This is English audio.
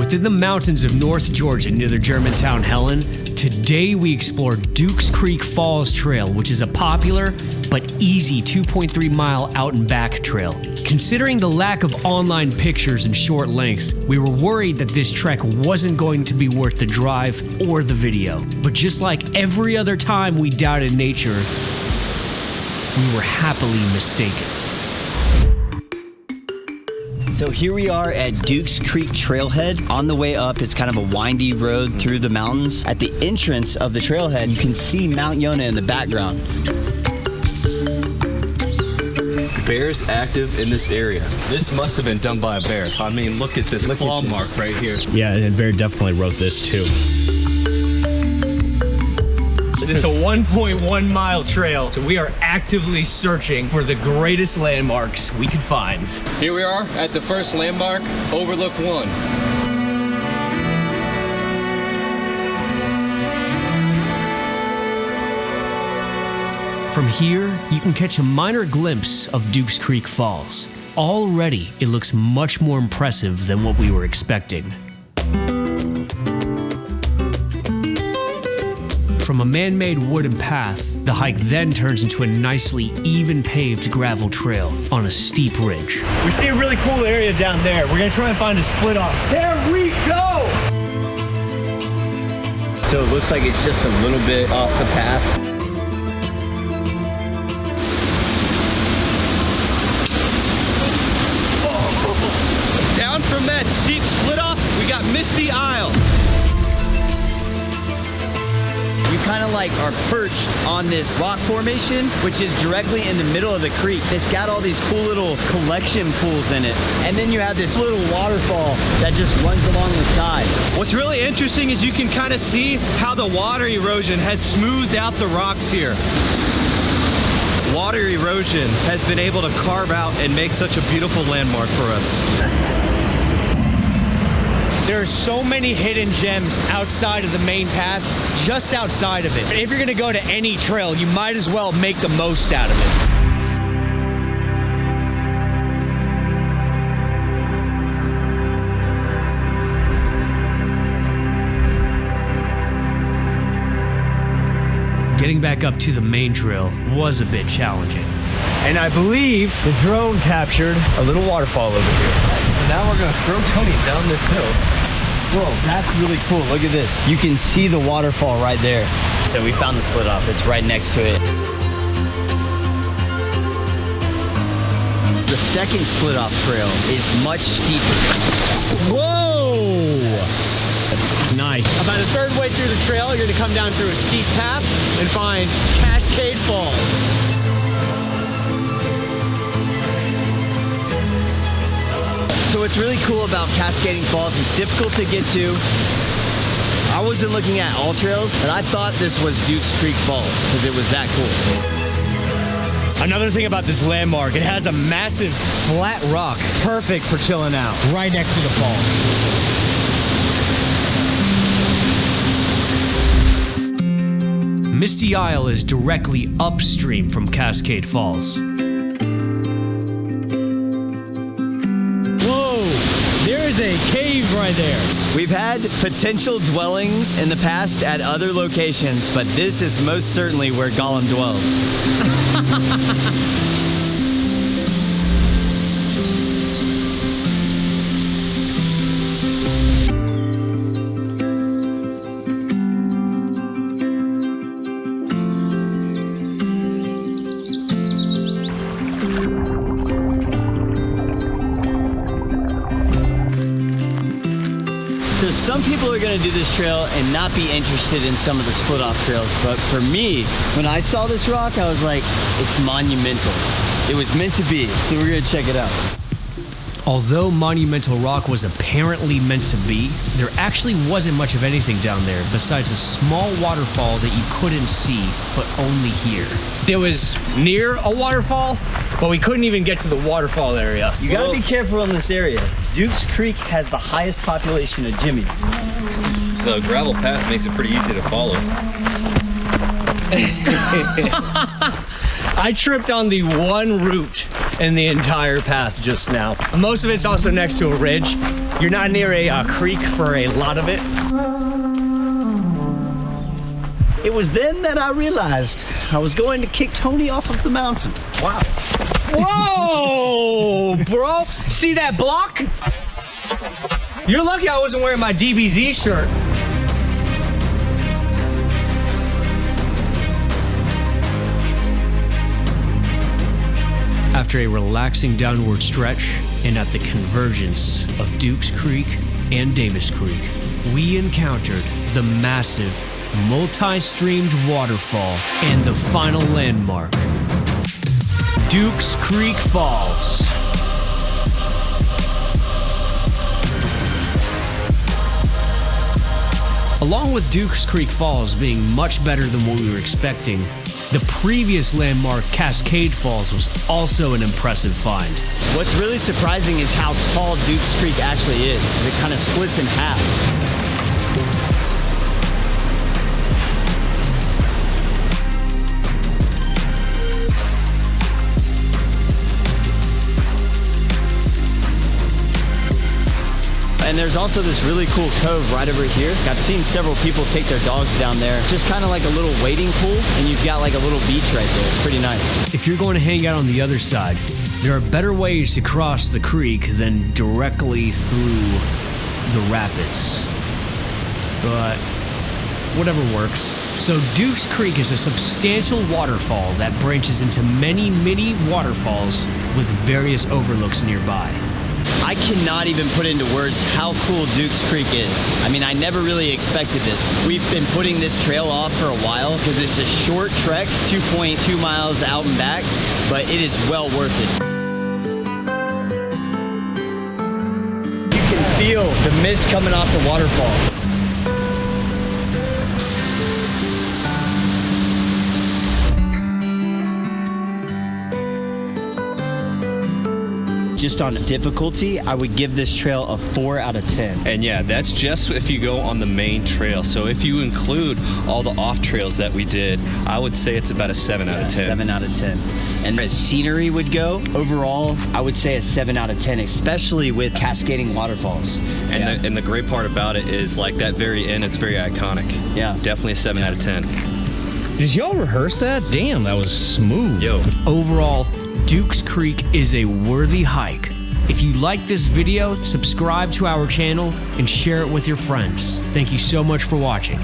Within the mountains of North Georgia near the German town Helen, today we explore Dukes Creek Falls Trail, which is a popular but easy 2.3 mile out and back trail. Considering the lack of online pictures and short length, we were worried that this trek wasn't going to be worth the drive or the video. But just like every other time we doubted nature, we were happily mistaken. So here we are at Dukes Creek Trailhead. On the way up, it's kind of a windy road through the mountains. At the entrance of the trailhead, you can see Mount Yonah in the background. Bears active in this area. This must have been done by a bear. I mean, look at this claw mark right here. Yeah, and bear definitely wrote this too. It's a 1.1 mile trail, so we are actively searching for the greatest landmarks we could find. Here we are at the first landmark, Overlook 1. From here, you can catch a minor glimpse of Dukes Creek Falls. Already, it looks much more impressive than what we were expecting. From a man-made wooden path, the hike then turns into a nicely even paved gravel trail on a steep ridge. We see a really cool area down there. We're gonna try and find a split off. There we go! So it looks like it's just a little bit off the path. Down from that steep split off, we got Misty Aisle. You kind of like are perched on this rock formation, which is directly in the middle of the creek. It's got all these cool little collection pools in it. And then you have this little waterfall that just runs along the side. What's really interesting is you can kind of see how the water erosion has smoothed out the rocks here. Water erosion has been able to carve out and make such a beautiful landmark for us. There are so many hidden gems outside of the main path, just outside of it. If you're gonna go to any trail, you might as well make the most out of it. Getting back up to the main trail was a bit challenging. And I believe the drone captured a little waterfall over here. So now we're gonna throw Tony down this hill. Whoa, that's really cool. Look at this. You can see the waterfall right there. So we found the split off. It's right next to it. The second split off trail is much steeper. Whoa! Nice. About a third way through the trail, you're gonna come down through a steep path and find Cascade Falls. So what's really cool about Cascading Falls, it's difficult to get to. I wasn't looking at all trails, but I thought this was Dukes Creek Falls because it was that cool. Another thing about this landmark, it has a massive flat rock, perfect for chilling out, right next to the falls. Misty Aisle is directly upstream from Cascade Falls. There's a cave right there. We've had potential dwellings in the past at other locations, but this is most certainly where Gollum dwells. So some people are going to do this trail and not be interested in some of the split off trails, but for me, when I saw this rock, I was like, it's monumental. It was meant to be, so we're going to check it out. Although Monumental Rock was apparently meant to be, there actually wasn't much of anything down there besides a small waterfall that you couldn't see, but only hear. It was near a waterfall, but we couldn't even get to the waterfall area. You gotta be careful in this area. Dukes Creek has the highest population of jimmies. The gravel path makes it pretty easy to follow. I tripped on the one route in the entire path just now. Most of it's also next to a ridge. You're not near a creek for a lot of it. It was then that I realized I was going to kick Tony off of the mountain. Wow. Whoa, bro. See that block? You're lucky I wasn't wearing my DBZ shirt. After a relaxing downward stretch and at the convergence of Dukes Creek and Davis Creek, we encountered the massive, multi-streamed waterfall and the final landmark, Dukes Creek Falls. Along with Dukes Creek Falls being much better than what we were expecting, the previous landmark, Cascade Falls, was also an impressive find. What's really surprising is how tall Dukes Creek actually is, because it kind of splits in half. And there's also this really cool cove right over here. I've seen several people take their dogs down there. Just kind of like a little wading pool, and you've got like a little beach right there. It's pretty nice. If you're going to hang out on the other side, there are better ways to cross the creek than directly through the rapids. But whatever works. So Dukes Creek is a substantial waterfall that branches into many mini waterfalls with various overlooks nearby. I cannot even put into words how cool Dukes Creek is. I mean, I never really expected this. We've been putting this trail off for a while because it's a short trek, 2.2 miles out and back, but it is well worth it. You can feel the mist coming off the waterfall. Just on difficulty, I would give this trail a 4 out of 10. And yeah, that's just if you go on the main trail. So if you include all the off trails that we did, I would say it's about a 7 out of 10. 7 out of 10. And as scenery would go, overall, I would say a 7 out of 10, especially with cascading waterfalls. And the great part about it is like that very end, it's very iconic. Yeah. Definitely a 7 out of 10. Did y'all rehearse that? Damn, that was smooth. Yo. Overall, Dukes Creek is a worthy hike. If you like this video, subscribe to our channel and share it with your friends. Thank you so much for watching.